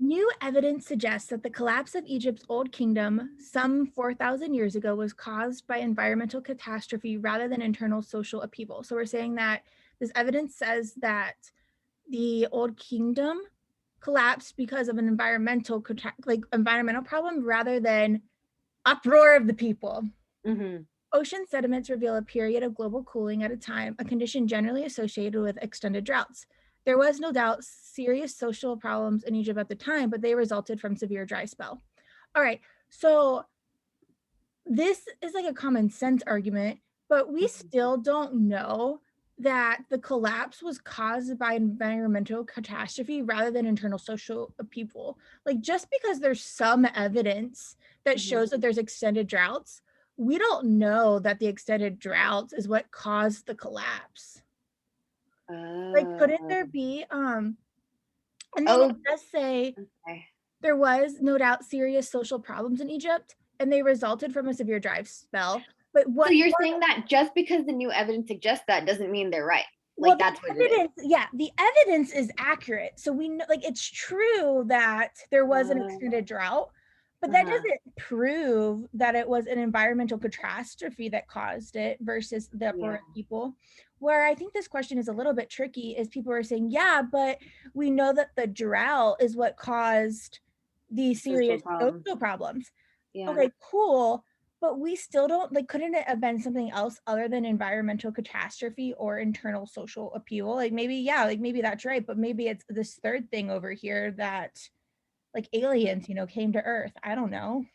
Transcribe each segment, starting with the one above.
New evidence suggests that the collapse of Egypt's old kingdom some 4,000 years ago was caused by environmental catastrophe rather than internal social upheaval. So we're saying that this evidence says that the old kingdom collapsed because of an environmental problem rather than uproar of the people. Mm-hmm. Ocean sediments reveal a period of global cooling at a time, a condition generally associated with extended droughts. There was no doubt serious social problems in Egypt at the time, but they resulted from severe dry spell. All right, so this is like a common sense argument, but we still don't know that the collapse was caused by environmental catastrophe rather than internal social upheaval. Like, just because there's some evidence that Mm-hmm. shows that there's extended droughts, we don't know that the extended droughts is what caused the collapse. Like, couldn't there Oh, be and then it oh, does say okay. there was no doubt serious social problems in Egypt and they resulted from a severe dry spell. But So you're saying that just because the new evidence suggests that doesn't mean they're right. well, Like the that's what it is. evidence, yeah, the evidence is accurate. So we know, like, it's true that there was an extended drought, but that Uh-huh. doesn't prove that it was an environmental catastrophe that caused it versus the uproar Yeah. of people. Where I think this question is a little bit tricky is people are saying, yeah, but we know that the drought is what caused these Social serious problem. social problems. Yeah. Okay, cool. But we still don't like, couldn't it have been something else other than environmental catastrophe or internal social upheaval? Like maybe, yeah, like maybe that's right, but maybe it's this third thing over here that like aliens, came to Earth. I don't know.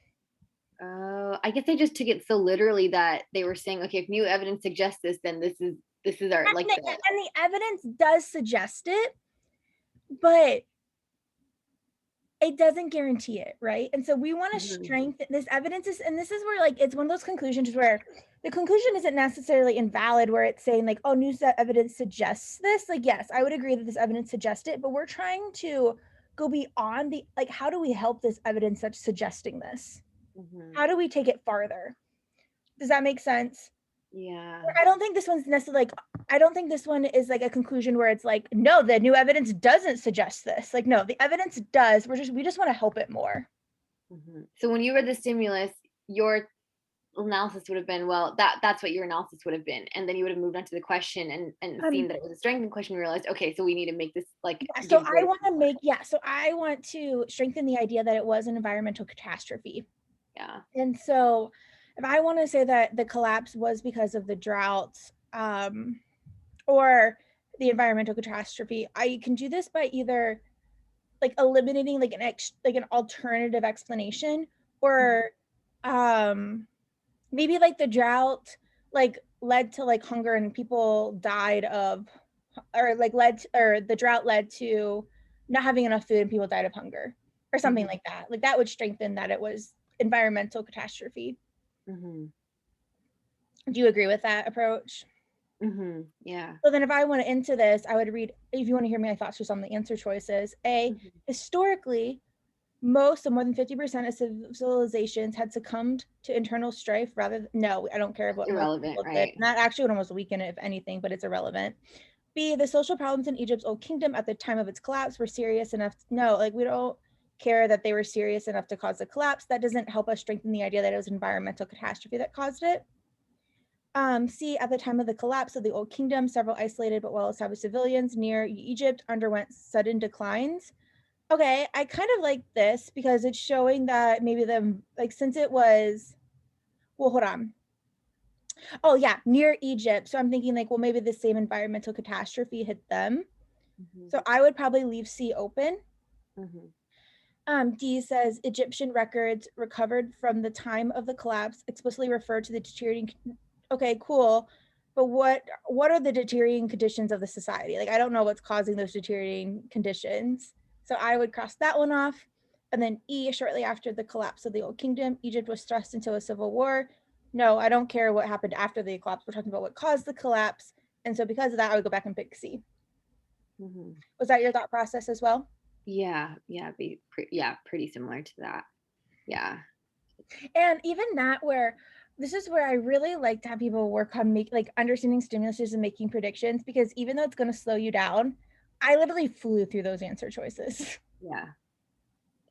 Oh, I guess they just took it so literally that they were saying, okay, if new evidence suggests this, then this is our And like the, the and the evidence does suggest it, but it doesn't guarantee it, right? And so we want to Mhm. strengthen this evidence is, and this is where like it's one of those conclusions where the conclusion isn't necessarily invalid, where it's saying like, oh, new evidence suggests this. Like, yes, I would agree that this evidence suggests it, but we're trying to go beyond the like, how do we help this evidence that's suggesting this? Mhm. How do we take it farther? Does that make sense? Yeah. I don't think this one's necessarily like, I don't think this one is like a conclusion where it's like, no, the new evidence doesn't suggest this. Like, no, the evidence does. We just want to help it more. So when you read the stimulus, your analysis would have been, well, that's what your analysis would have been, and then you would have moved on to the question and Um, seen that it was a strengthened question. And realized, okay, so we need to make this like yeah, so give I greater want to support. make, yeah, so I want to strengthen the idea that it was an environmental catastrophe. Yeah. And so if I want to say that the collapse was because of the droughts, or the environmental catastrophe, I can do this by either like eliminating like like an alternative explanation, or um maybe like the drought like led to like hunger and people died of, or like or the drought led to not having enough food and people died of hunger or something Mhm. like that. Like that would strengthen that it was environmental catastrophe. Mhm. Do you agree with that approach? Mhm. Yeah. So then if I went into this, I would read, if you want to hear my thoughts just on the answer choices. A, Mhm. historically, most of more than 50% of civilizations had succumbed to internal strife rather than, no, I don't care That's what most irrelevant, people did. right? That actually would almost weaken it, if anything, but it's irrelevant. B, the social problems in Egypt's old kingdom at the time of its collapse were serious enough. No, like we don't care that they were serious enough to cause the collapse. That doesn't help us strengthen the idea that it was environmental catastrophe that caused it. C, at the time of the collapse of the Old Kingdom, several isolated but well-established civilians near Egypt underwent sudden declines. Okay, I kind of like this because it's showing that maybe the like since it was, well, hold on. Oh yeah, near Egypt. So I'm thinking like, well, maybe the same environmental catastrophe hit them. Mhm. So I would probably leave C open. Mhm. D says Egyptian records recovered from the time of the collapse explicitly refer to the deteriorating. Okay, cool. But what are the deteriorating conditions of the society? Like I don't know what's causing those deteriorating conditions. So I would cross that one off. And then E, shortly after the collapse of the Old Kingdom, Egypt was thrust into a civil war. No, I don't care what happened after the collapse. We're talking about what caused the collapse. And so because of that, I would go back and pick C. Mhm. Was that your thought process as well? Yeah. Yeah. Yeah. Pretty similar to that. Yeah. And even that, where this is where I really like to have people work on make like understanding stimuluses and making predictions, because even though it's going to slow you down, I literally flew through those answer choices. Yeah.